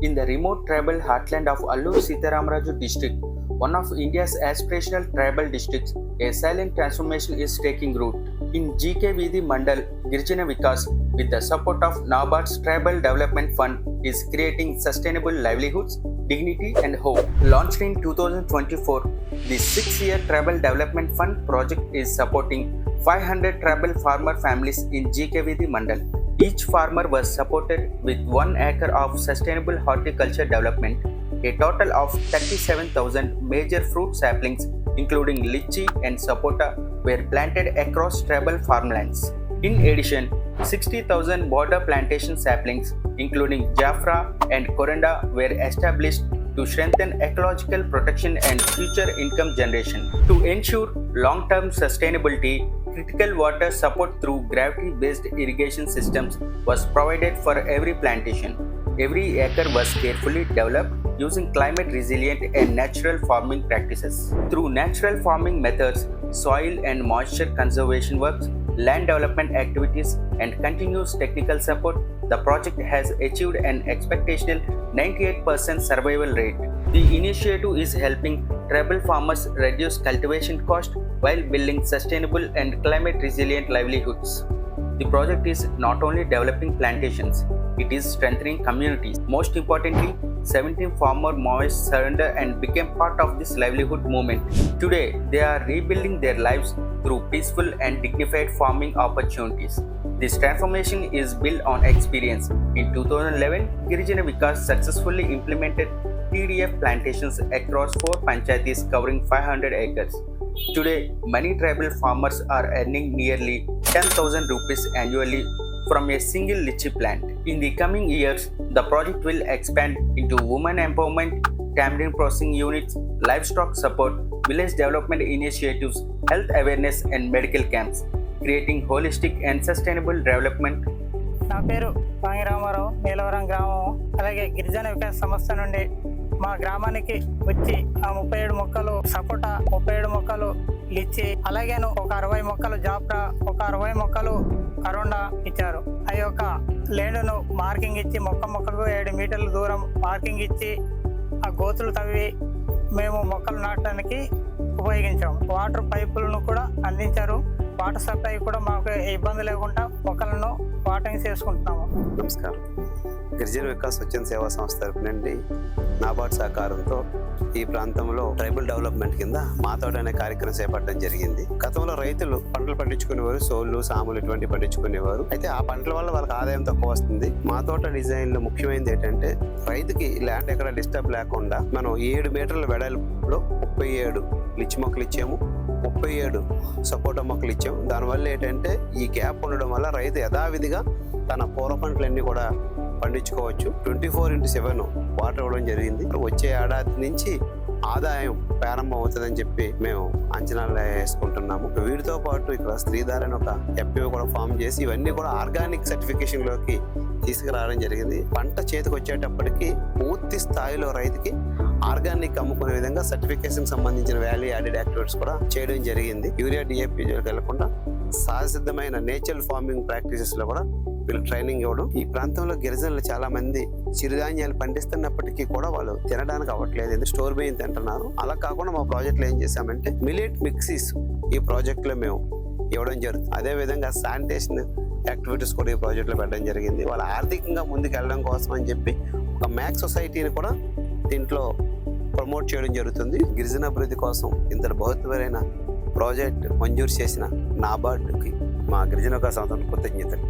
In the remote tribal heartland of Allur Sitaramaraju district, one of India's aspirational tribal districts, a silent transformation is taking root. In GKVD Mandal, Girijana Vikas, with the support of NABARD's Tribal Development Fund, is creating sustainable livelihoods, dignity and hope. Launched in 2024, the 6-year Tribal Development Fund project is supporting 500 tribal farmer families in GKVD Mandal. Each farmer was supported with 1 acre of sustainable horticulture development. A total of 37,000 major fruit saplings, including lychee and sapota, were planted across tribal farmlands. In addition, 60,000 border plantation saplings, including Jaffra and Coranda, were established to strengthen ecological protection and future income generation. To ensure long-term sustainability, critical water support through gravity-based irrigation systems was provided for every plantation. Every acre was carefully developed using climate-resilient and natural farming practices. Through natural farming methods, soil and moisture conservation works, land development activities, and continuous technical support, the project has achieved an expectational 98% survival rate. The initiative is helping tribal farmers reduce cultivation cost while building sustainable and climate-resilient livelihoods. The project is not only developing plantations, it is strengthening communities. Most importantly, 17 farmer Maoists surrendered and became part of this livelihood movement. Today, they are rebuilding their lives through peaceful and dignified farming opportunities. This transformation is built on experience. In 2011, Girijana Vikas successfully implemented TDF plantations across 4 panchayatis covering 500 acres. Today, many tribal farmers are earning nearly 10,000 rupees annually from a single lychee plant. In the coming years, the project will expand into women empowerment, tamarind processing units, livestock support, village development initiatives, health awareness and medical camps, creating holistic and sustainable development. నా పేరు పాంగిరామారావు, నీలవరం గ్రామం. అలాగే గిరిజన వికాస్ సంస్థ నుండి మా గ్రామానికి వచ్చి ఆ 37 మొక్కలు సపోటా, 37 మొక్కలు లిచ్చి, అలాగేను ఒక 60 మొక్కలు జాప్రా, ఒక 60 మొక్కలు కరోండా ఇచ్చారు. ఆ యొక్క లేండును మార్కింగ్ ఇచ్చి మొక్కకు 7 మీటర్ల దూరం మార్కింగ్ ఇచ్చి ఆ గోతులు తవ్వి మేము మొక్కలు నాటడానికి ఉపయోగించాము. వాటర్ పైపులను కూడా అందించారు. వాటర్ సప్లై కూడా మాకు ఇబ్బంది లేకుండా మొక్కలను వాటరింగ్ చేసుకుంటున్నాము. నమస్కారం. గిరిజన వికాస్ స్వచ్ఛంద సేవా సంస్థ తరపు నుండి నాబార్డ్ సహకారంతో ఈ ప్రాంతంలో ట్రైబల్ డెవలప్మెంట్ కింద మా తోట అనే కార్యక్రమం చేపట్టడం జరిగింది. గతంలో రైతులు పంటలు పండించుకునేవారు, సోళ్ళు, సాములు ఇటువంటి పండించుకునేవారు. అయితే ఆ పంటల వల్ల వాళ్ళకి ఆదాయం తక్కువ వస్తుంది. మా తోట డిజైన్ లో ముఖ్యమైనది ఏంటంటే రైతుకి ల్యాండ్ ఎక్కడ డిస్టర్బ్ లేకుండా మనం 7 మీటర్ల వెడల్పులో 37 లిచ్చి మొక్కలు ఇచ్చాము, 37 సపోటా మొక్కలు ఇచ్చాము. దానివల్ల ఏంటంటే ఈ గ్యాప్ ఉండడం వల్ల రైతు యథావిధిగా తన పూర్వ పంటలన్నీ కూడా పండించుకోవచ్చు. 24/7 వాటర్ ఇవ్వడం జరిగింది. వచ్చే ఏడాది నుంచి ఆదాయం ప్రారంభం అవుతుందని చెప్పి మేము అంచనాలు వేసుకుంటున్నాము. వీటితో పాటు ఇక్కడ శ్రీధార్ అని ఒక ఎఫ్పిఓ కూడా ఫామ్ చేసి ఇవన్నీ కూడా ఆర్గానిక్ సర్టిఫికేషన్ లోకి తీసుకురావడం జరిగింది. పంట చేతికి వచ్చేటప్పటికి పూర్తి స్థాయిలో రైతుకి ఆర్గానిక్ అమ్ముకునే విధంగా సర్టిఫికేషన్ సంబంధించిన వాల్యూ యాడెడ్ యాక్టివిటీస్ కూడా చేయడం జరిగింది. యూరియా, డిఏపి వెళ్లకుండా సహజసిద్ధమైన నేచురల్ ఫార్మింగ్ ప్రాక్టీసెస్ లో కూడా వీళ్ళు ట్రైనింగ్ ఇవ్వడం. ఈ ప్రాంతంలో గిరిజనులు చాలా మంది చిరుధాన్యాలు పండిస్తున్నప్పటికీ కూడా వాళ్ళు తినడానికి అవ్వట్లేదు, ఎందుకు స్టోర్ బియ్యం తింటున్నారు. అలా కాకుండా మా ప్రాజెక్ట్ లో ఏం చేశామంటే మిల్లెట్ మిక్సీస్ ఈ ప్రాజెక్ట్ లో మేము ఇవ్వడం జరుగుతుంది. అదే విధంగా శానిటేషన్ యాక్టివిటీస్ కూడా ఈ ప్రాజెక్ట్ లో పెట్టడం జరిగింది. వాళ్ళ ఆర్థికంగా ముందుకు వెళ్ళడం కోసం అని చెప్పి ఒక మ్యాక్స్ సొసైటీని కూడా దీంట్లో ప్రమోట్ చేయడం జరుగుతుంది. గిరిజన అభివృద్ధి కోసం ఇంతటి బృహత్తరమైన ప్రాజెక్ట్ మంజూరు చేసిన నాబార్డ్కి మా గిరిజన సంస్థ కృతజ్ఞతలు.